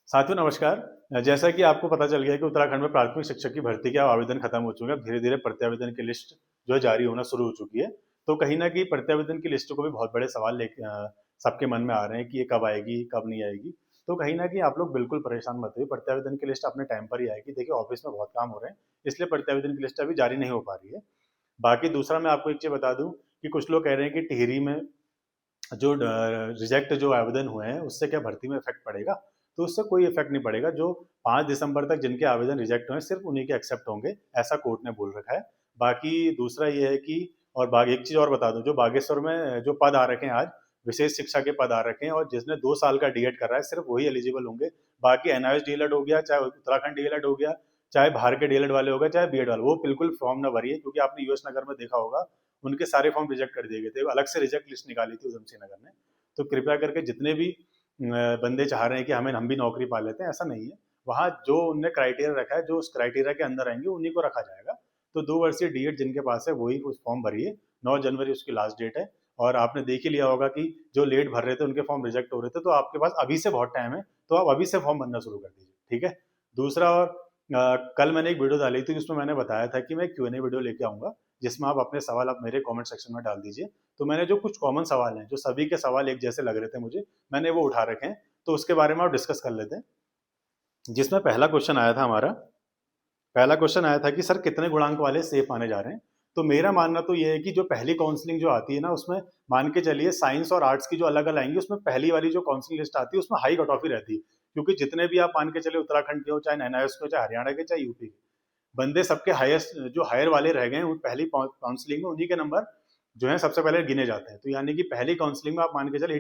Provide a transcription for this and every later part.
साथियों नमस्कार। जैसा कि आपको पता चल गया है कि उत्तराखंड में प्राथमिक शिक्षक की भर्ती के आवेदन खत्म हो चुके हैं। धीरे धीरे प्रत्यावेदन की लिस्ट जो है जारी होना शुरू हो चुकी है। तो कहीं ना कहीं प्रत्यावेदन की लिस्ट को भी बहुत बड़े सवाल लेके सबके मन में आ रहे हैं कि ये कब आएगी कब नहीं आएगी। तो कहीं ना कहीं आप लोग बिल्कुल परेशान मत होइए, प्रत्यावेदन की लिस्ट अपने टाइम पर ही आएगी। देखिए ऑफिस में बहुत काम हो रहे हैं, इसलिए प्रत्यावेदन की लिस्ट अभी जारी नहीं हो पा रही है। बाकी दूसरा मैं आपको एक चीज बता दूं कि कुछ लोग कह रहे हैं कि टिहरी में जो रिजेक्ट जो आवेदन हुए हैं उससे क्या भर्ती में इफेक्ट पड़ेगा। तो उससे कोई इफेक्ट नहीं पड़ेगा। जो 5 दिसंबर तक जिनके आवेदन रिजेक्ट हुए सिर्फ उन्हीं के एक्सेप्ट होंगे, ऐसा कोर्ट ने बोल रखा है। बाकी दूसरा ये है कि और एक चीज और बता दूं, जो बागेश्वर में जो पद आ रखे हैं आज, विशेष शिक्षा के पद आ रखे हैं, और जिसने 2 साल का डीएड कर रहा है सिर्फ वही एलिजिबल होंगे। बाकी एनआईएस डीएलएड हो गया, चाहे उत्तराखंड डीएलएड हो गया, चाहे बाहर के डीएलएड वाले हो गए, चाहे बीएड वाले, वो बिल्कुल फॉर्म ना भरिए, क्योंकि आपने यूएस नगर में देखा होगा उनके सारे फॉर्म रिजेक्ट कर दिए गए थे। अलग से रिजेक्ट लिस्ट निकाली थी उधम सिंह नगर ने। तो कृपया करके जितने भी बंदे चाह रहे हैं कि हम भी नौकरी पा लेते हैं, ऐसा नहीं है। वहाँ जो उनने क्राइटेरिया रखा है, जो उस क्राइटेरिया के अंदर आएंगे उन्हीं को रखा जाएगा। तो 2 वर्षीय डीएड जिनके पास है वही उस फॉर्म भरिए। 9 जनवरी उसकी लास्ट डेट है। और आपने देख ही लिया होगा कि जो लेट भर रहे थे उनके फॉर्म रिजेक्ट हो रहे थे, तो आपके पास अभी से बहुत टाइम है, तो आप अभी से फॉर्म भरना शुरू कर दीजिए, ठीक है। दूसरा, और कल मैंने एक वीडियो डाली थी जिसमें मैंने बताया था कि मैं Q&A वीडियो लेके आऊंगा, जिसमें आप अपने सवाल आप मेरे कमेंट सेक्शन में डाल दीजिए। तो मैंने जो कुछ कॉमन सवाल हैं, जो सभी के सवाल एक जैसे लग रहे थे मुझे, मैंने वो उठा रखे हैं। तो उसके बारे में आप डिस्कस कर लेते हैं। जिसमें पहला क्वेश्चन आया था कि सर कितने गुणांक वाले सेफ माने जा रहे हैं। तो मेरा मानना तो ये है कि जो पहली काउंसलिंग जो आती है ना, उसमें मान के चलिए साइंस और आर्ट्स की जो अलग अलग आएंगी, उसमें पहली वाली जो काउंसलिंग लिस्ट आती है उसमें हाई कट ऑफ ही रहती है। क्योंकि जितने भी आप मान के चलिए उत्तराखंड के हो, चाहे एनआईएस के हो, चाहे हरियाणा के, चाहे यूपी के, बंदे सबके हाईएस्ट जो हायर वाले रह गए हैं, पहली काउंसलिंग में उन्हीं के नंबर जो है सबसे पहले गिने जाते हैं। तो यानी कि पहली काउंसलिंग में आप मान के चले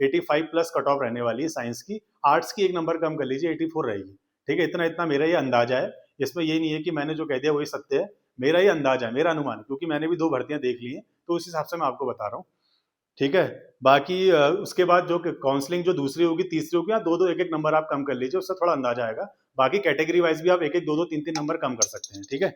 85 प्लस कट ऑफ रहने वाली है साइंस की। आर्ट्स की एक नंबर कम कर लीजिए, 84 रहेगी। ठीक है, इतना इतना मेरा ये अंदाजा है। इसमें ये नहीं है कि मैंने जो कह दिया वही सत्य है, मेरा ये अंदाजा है, मेरा अनुमान है, क्योंकि मैंने भी 2 भर्तियां देख ली हैं, तो उस हिसाब से मैं आपको बता रहा हूँ। ठीक है। बाकी उसके बाद जो काउंसलिंग जो दूसरी होगी तीसरी होगी, या दो दो एक एक नंबर आप कम कर लीजिए, उससे थोड़ा अंदाजा आएगा। बाकी कैटेगरी वाइज भी आप एक एक दो दो तीन तीन नंबर कम कर सकते हैं, ठीक है।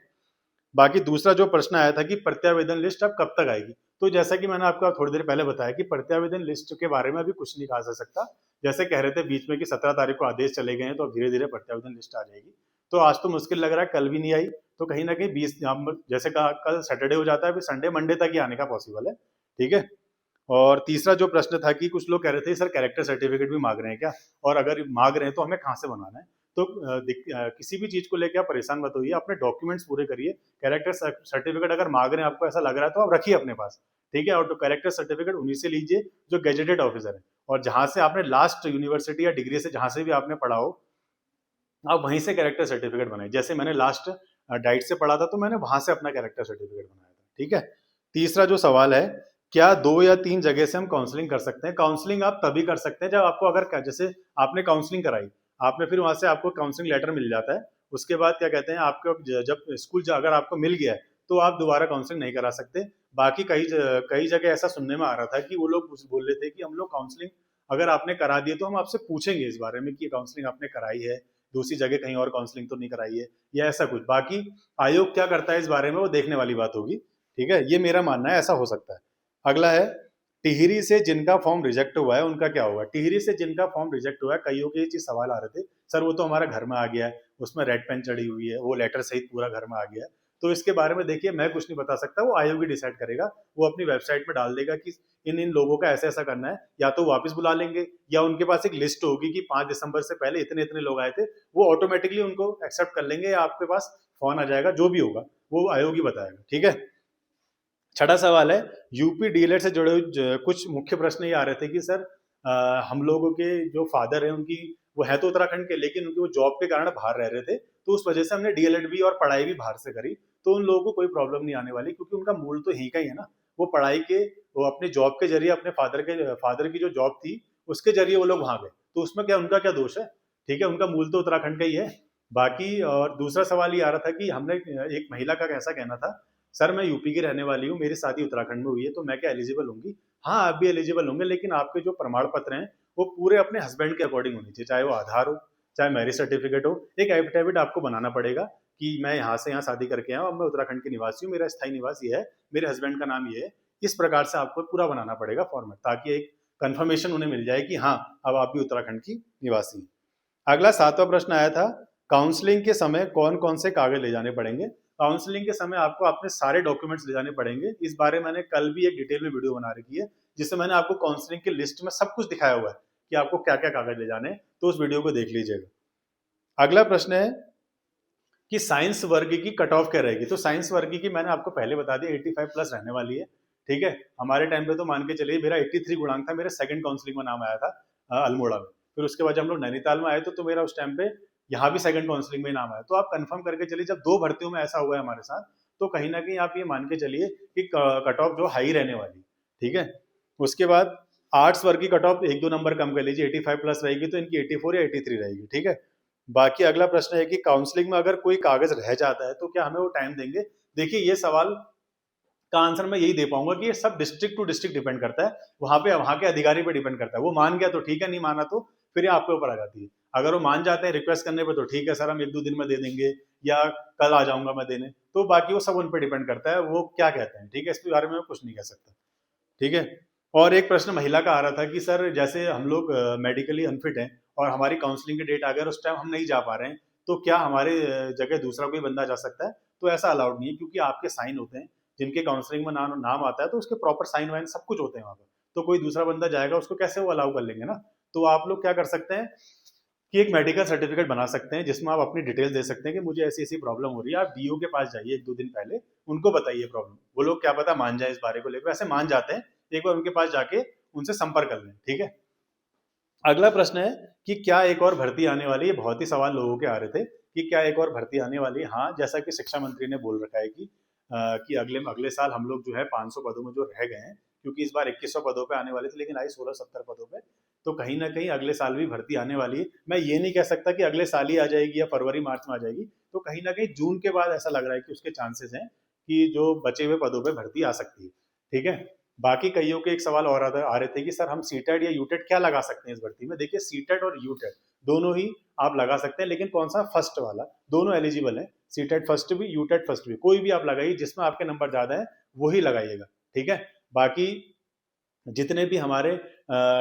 बाकी दूसरा जो प्रश्न आया था कि प्रत्यावेदन लिस्ट अब कब तक आएगी, तो जैसा कि मैंने आपको थोड़ी देर पहले बताया कि प्रत्यावेदन लिस्ट के बारे में अभी कुछ नहीं कहा जा सकता। जैसे कह रहे थे बीच में कि 17 तारीख को आदेश चले गए हैं, तो अब धीरे धीरे प्रत्यावेदन लिस्ट आ जाएगी। तो आज तो मुश्किल लग रहा है, कल भी नहीं आई, तो कहीं ना कहीं 20 जैसे कहा कल सैटरडे हो जाता है, अभी संडे मंडे तक ही आने का पॉसिबल है, ठीक है। और तीसरा जो प्रश्न था कि कुछ लोग कह रहे थे सर कैरेक्टर सर्टिफिकेट भी मांग रहे हैं क्या, और अगर मांग रहे हैं तो हमें कहाँ से बनवाना है। तो किसी भी चीज को लेकर आप परेशान मत होइए, अपने डॉक्यूमेंट्स पूरे करिए। कैरेक्टर सर्टिफिकेट अगर मांग रहे हैं, आपको ऐसा लग रहा है, तो आप रखिए अपने पास, ठीक है। और तो कैरेक्टर सर्टिफिकेट उन्हीं से लीजिए जो गेजेटेड ऑफिसर है, और जहां से आपने लास्ट यूनिवर्सिटी या डिग्री से जहां से भी आपने पढ़ा हो, आप वहीं से कैरेक्टर सर्टिफिकेट बनाइए। जैसे मैंने लास्ट डाइट से पढ़ा था, तो मैंने वहां से अपना कैरेक्टर सर्टिफिकेट बनाया था, ठीक है। तीसरा जो सवाल है, क्या 2 या 3 जगह से हम काउंसलिंग कर सकते हैं। काउंसलिंग आप तभी कर सकते हैं जब आपको, अगर जैसे आपने काउंसलिंग कराई, आपने फिर वहां से आपको काउंसलिंग लेटर मिल जाता है, उसके बाद क्या कहते हैं आपको, जब स्कूल अगर आपको मिल गया है, तो आप दोबारा काउंसलिंग नहीं करा सकते। बाकी कई जगह ऐसा सुनने में आ रहा था कि वो लोग बोल रहे थे कि हम लोग काउंसलिंग अगर आपने करा दी है, तो हम आपसे पूछेंगे इस बारे में कि काउंसलिंग आपने कराई है, दूसरी जगह कहीं और काउंसलिंग तो नहीं कराई है, या ऐसा कुछ। बाकी आयोग क्या करता है इस बारे में, वो देखने वाली बात होगी, ठीक है। ये मेरा मानना है, ऐसा हो सकता है। अगला है, टिहरी से जिनका फॉर्म रिजेक्ट हुआ है उनका क्या होगा। टिहरी से जिनका फॉर्म रिजेक्ट हुआ है, कईयों के ये चीज सवाल आ रहे थे, सर वो तो हमारा घर में आ गया है, उसमें रेड पेन चढ़ी हुई है, वो लेटर सहित पूरा घर में आ गया है। तो इसके बारे में देखिए मैं कुछ नहीं बता सकता, वो आयोग ही डिसाइड करेगा। वो अपनी वेबसाइट में डाल देगा कि इन इन लोगों का ऐसा ऐसा करना है, या तो वापस बुला लेंगे, या उनके पास एक लिस्ट होगी कि 5 दिसंबर से पहले इतने इतने लोग आए थे, वो ऑटोमेटिकली उनको एक्सेप्ट कर लेंगे, या आपके पास फोन आ जाएगा, जो भी होगा वो आयोग ही बताएगा, ठीक है। छठा सवाल है, यूपी डीएलएड से जुड़े कुछ मुख्य प्रश्न ये आ रहे थे कि सर हम लोगों के जो फादर हैं उनकी, वो है तो उत्तराखंड के, लेकिन उनकी वो जॉब के कारण बाहर रह रहे थे, तो उस वजह से हमने डीएलएड भी और पढ़ाई भी बाहर से करी। तो उन लोगों को कोई प्रॉब्लम नहीं आने वाली, क्योंकि उनका मूल तो यहीं का ही है ना। वो पढ़ाई के, वो अपने जॉब के जरिए, अपने फादर की जो जॉब थी उसके जरिए वो लोग वहां गए, तो उसमें क्या उनका क्या दोष है, ठीक है। उनका मूल तो उत्तराखंड का ही है। बाकी और दूसरा सवाल ये आ रहा था कि हमने, एक महिला का कैसा कहना था, सर मैं यूपी की रहने वाली हूँ, मेरी शादी उत्तराखंड में हुई है, तो मैं क्या एलिजिबल होंगी। हाँ आप भी एलिजिबल होंगे, लेकिन आपके जो प्रमाण पत्र हैं वो पूरे अपने हस्बैंड के अकॉर्डिंग होनी चाहिए, चाहे वो आधार हो, चाहे मैरिज सर्टिफिकेट हो। एक एफिडेविट आपको बनाना पड़ेगा कि मैं यहाँ से यहाँ शादी करके आया हूँ, अब मैं उत्तराखंड के निवासी हूँ, मेरा स्थायी निवास ये है, मेरे हस्बैंड का नाम ये है। इस प्रकार से आपको पूरा बनाना पड़ेगा फॉर्मेट, ताकि एक कंफर्मेशन उन्हें मिल जाए कि हाँ अब आप भी उत्तराखंड की निवासी हैं। अगला 7वां प्रश्न आया था, काउंसलिंग के समय कौन कौन से कागज ले जाने पड़ेंगे। काउंसलिंग के समय आपको अपने सारे डॉक्यूमेंट्स ले जाने पड़ेंगे। इस बारे में मैंने कल भी एक डिटेल में वीडियो बना रखी है, जिसमें मैंने आपको काउंसलिंग की लिस्ट में सब कुछ दिखाया हुआ है कि आपको क्या क्या कागज ले जाने हैं, तो उस वीडियो को देख लीजिएगा। अगला प्रश्न है कि साइंस वर्ग की कट ऑफ क्या रहेगी। तो साइंस वर्ग की मैंने आपको पहले बता दिया 85 प्लस रहने वाली है। ठीक है, हमारे टाइम पे तो मान के चलिए मेरा 83 गुणांक था, मेरे सेकंड काउंसलिंग में नाम आया था अल्मोड़ा में। फिर उसके बाद जब हम लोग नैनीताल में आए तो मेरा उस टाइम पे यहाँ भी सेकंड काउंसलिंग में नाम आया। तो आप कंफर्म करके चलिए, जब 2 भर्तियों में ऐसा हुआ है हमारे साथ, तो कहीं ना कहीं आप ये मान के चलिए कि कट ऑफ जो हाई रहने वाली। ठीक है, उसके बाद आर्ट्स वर्ग की कट ऑफ 1-2 नंबर कम कर लीजिए, 85 प्लस रहेगी तो इनकी 84 या 83 रहेगी। ठीक है, बाकी अगला प्रश्न है कि काउंसलिंग में अगर कोई कागज रह जाता है तो क्या हमें वो टाइम देंगे। देखिए, ये सवाल का आंसर मैं यही दे पाऊंगा कि ये सब डिस्ट्रिक्ट टू डिस्ट्रिक्ट डिपेंड करता है, वहां पे वहां के अधिकारी पे डिपेंड करता है। वो मान गया तो ठीक है, नहीं माना तो फिर ये आपके ऊपर आ जाती है। अगर वो मान जाते हैं रिक्वेस्ट करने पे तो ठीक है सर, हम 1-2 दिन में दे देंगे या कल आ जाऊंगा मैं देने, तो बाकी वो सब उन पर डिपेंड करता है, वो क्या कहते हैं। ठीक है, इसके बारे में मैं कुछ नहीं कह सकता। ठीक है, और एक प्रश्न महिला का आ रहा था कि सर जैसे हम लोग मेडिकली अनफिट हैं और हमारी काउंसलिंग की डेट आ गया और उस टाइम हम नहीं जा पा रहे हैं, तो क्या हमारे जगह दूसरा कोई बंदा जा सकता है। तो ऐसा अलाउड नहीं है, क्योंकि आपके साइन होते हैं, जिनके काउंसलिंग में नाम आता है तो उसके प्रॉपर साइन वाइन सब कुछ होते हैं वहाँ पर। तो कोई दूसरा बंदा जाएगा, उसको कैसे वो अलाउ कर लेंगे ना। तो आप लोग क्या कर सकते हैं कि एक मेडिकल सर्टिफिकेट बना सकते हैं, जिसमें आप अपनी डिटेल दे सकते हैं कि मुझे ऐसी ऐसी प्रॉब्लम हो रही है। आप डीओ के पास जाइए 1-2 दिन पहले, उनको बताइए प्रॉब्लम, वो लोग क्या पता मान जाए इस बारे को लेकर, वैसे मान जाते हैं। एक बार उनके पास जाके उनसे संपर्क कर लें। ठीक है, अगला प्रश्न है कि क्या एक और भर्ती आने वाली है। बहुत ही सवाल लोगों के आ रहे थे कि क्या एक और भर्ती आने वाली है। हाँ, जैसा कि शिक्षा मंत्री ने बोल रखा है कि अगले अगले साल हम लोग जो है 500 पदों में जो रह गए हैं, क्योंकि इस बार 2100 पदों पे आने वाले थे लेकिन आई 1670 पदों पे, तो कहीं ना कहीं अगले साल भी भर्ती आने वाली है। मैं ये नहीं कह सकता कि अगले साल ही आ जाएगी या फरवरी मार्च में आ जाएगी, तो कहीं ना कहीं जून के बाद ऐसा लग रहा है कि उसके चांसेस हैं कि जो बचे हुए पदों पे भर्ती आ सकती है। ठीक है, बाकी कईयों के एक सवाल और आ रहे थे कि सर हम सीटेट या यूटेट क्या लगा सकते हैं इस भर्ती में। देखिए, सीटेट और यूटेट दोनों ही आप लगा सकते हैं, लेकिन कौन सा फर्स्ट वाला, दोनों एलिजिबल है। सीटेट फर्स्ट भी, यूटेट फर्स्ट भी, कोई भी आप लगाइए, जिसमें आपके नंबर ज्यादा है वही लगाइएगा। ठीक है, बाकी जितने भी हमारे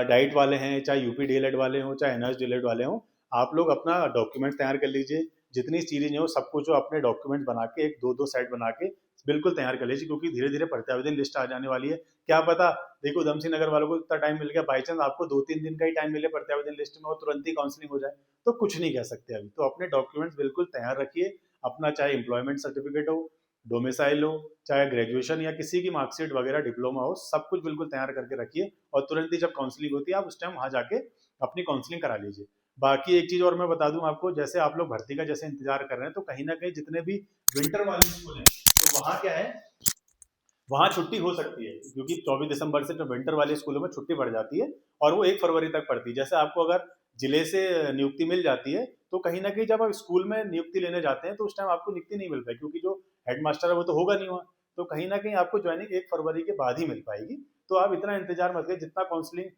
डाइट वाले हैं, चाहे यूपी डीएलएड वाले हों चाहे एनएस डीएलएड वाले हों, आप लोग अपना डॉक्यूमेंट तैयार कर लीजिए। जितनी चीजें हो सब कुछ अपने डॉक्यूमेंट बना के, एक 2-2 सेट बना के बिल्कुल तैयार कर लीजिए, क्योंकि धीरे धीरे प्रत्यावेदन लिस्ट आ जाने वाली है। क्या पता, देखो उधम सिंह नगर वालों को इतना टाइम मिल गया, बाई चांस आपको 2-3 दिन का ही टाइम मिले प्रत्यावेदन लिस्ट में और तुरंत ही काउंसलिंग हो जाए, तो कुछ नहीं कह सकते अभी। तो अपने डॉक्यूमेंट्स बिल्कुल तैयार रखिए, अपना चाहे एम्प्लॉयमेंट सर्टिफिकेट हो, डोमिसाइल हो, चाहे ग्रेजुएशन या किसी की मार्कशीट वगैरह डिप्लोमा हो, सब कुछ बिल्कुल तैयार करके रखिए। और तुरंत ही जब काउंसलिंग होती है आप उस टाइम वहां जाके अपनी काउंसलिंग करा लीजिए। बाकी एक चीज और मैं बता दूं आपको, जैसे आप लोग भर्ती का जैसे इंतजार कर रहे हैं, तो कहीं ना कहीं जितने भी विंटर वाले स्कूल हैं, तो वहां क्या है, वहां छुट्टी हो सकती है, क्योंकि 24 दिसंबर से जो विंटर वाले स्कूलों में छुट्टी पड़ जाती है और वो 1 फरवरी तक पड़ती है। जैसे आपको अगर जिले से नियुक्ति मिल जाती है, तो कहीं ना कहीं जब आप स्कूल में नियुक्ति लेने जाते हैं तो उस टाइम आपको नियुक्ति नहीं मिल पाई, क्योंकि जो हेडमास्टर है वो तो होगा नहीं वहाँ। तो कहीं ना कहीं आपको ज्वाइनिंग 1 फरवरी के बाद ही मिल पाएगी। तो आप इतना इंतजार मत करिए, जितना काउंसलिंग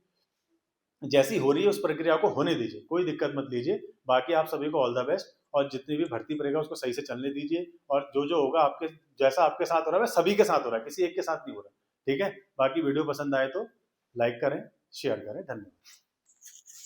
जैसी हो रही है उस प्रक्रिया को होने दीजिए, कोई दिक्कत मत लीजिए। बाकी आप सभी को ऑल द बेस्ट, और जितनी भी भर्ती पड़ेगा उसको सही से चलने दीजिए। और जो जो होगा आपके, जैसा आपके साथ हो रहा है सभी के साथ हो रहा है, किसी एक के साथ नहीं हो रहा। ठीक है, बाकी वीडियो पसंद आए तो लाइक करें, शेयर करें। धन्यवाद।